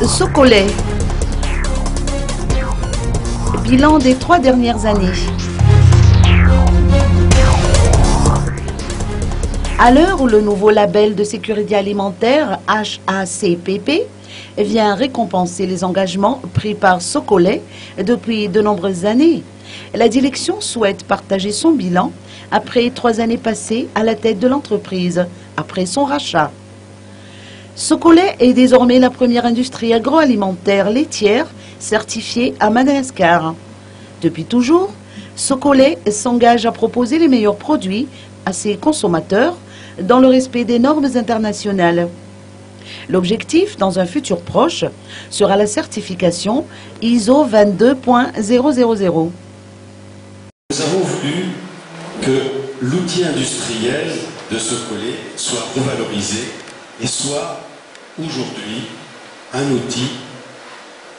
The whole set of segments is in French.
Socolais. Bilan des 3 dernières années. À l'heure où le nouveau label de sécurité alimentaire HACCP vient récompenser les engagements pris par Socolais depuis de nombreuses années, la direction souhaite partager son bilan après 3 années passées à la tête de l'entreprise, après son rachat. Socolais est désormais la première industrie agroalimentaire laitière certifiée à Madagascar. Depuis toujours, Socolais s'engage à proposer les meilleurs produits à ses consommateurs dans le respect des normes internationales. L'objectif, dans un futur proche, sera la certification ISO 22000. Nous avons voulu que l'outil industriel de Socolais soit revalorisé et soit aujourd'hui un outil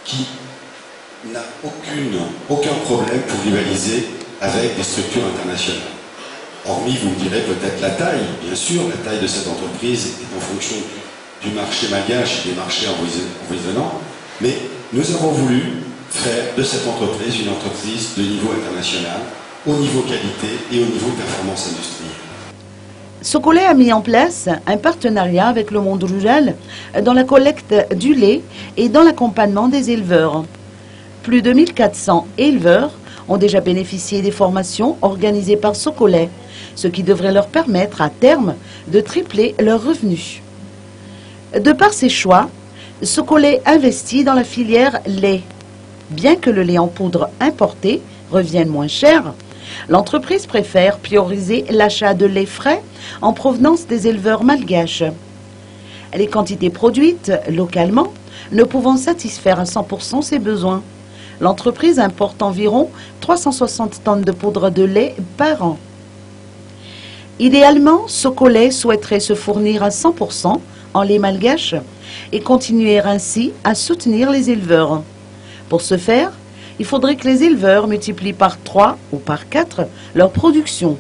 qui n'a aucun problème pour rivaliser avec des structures internationales. Hormis, vous me direz peut-être la taille, bien sûr, la taille de cette entreprise est en fonction du marché malgache et des marchés environnants, mais nous avons voulu faire de cette entreprise une entreprise de niveau international, au niveau qualité et au niveau performance industrielle. Socolais a mis en place un partenariat avec le monde rural dans la collecte du lait et dans l'accompagnement des éleveurs. Plus de 1400 éleveurs ont déjà bénéficié des formations organisées par Socolais, ce qui devrait leur permettre à terme de tripler leurs revenus. De par ses choix, Socolais investit dans la filière lait. Bien que le lait en poudre importé revienne moins cher, l'entreprise préfère prioriser l'achat de lait frais en provenance des éleveurs malgaches. Les quantités produites localement ne pouvant satisfaire à 100% ses besoins, l'entreprise importe environ 360 tonnes de poudre de lait par an. Idéalement, Socolais souhaiterait se fournir à 100% en lait malgache et continuer ainsi à soutenir les éleveurs. Pour ce faire, il faudrait que les éleveurs multiplient par 3 ou par 4 leur production.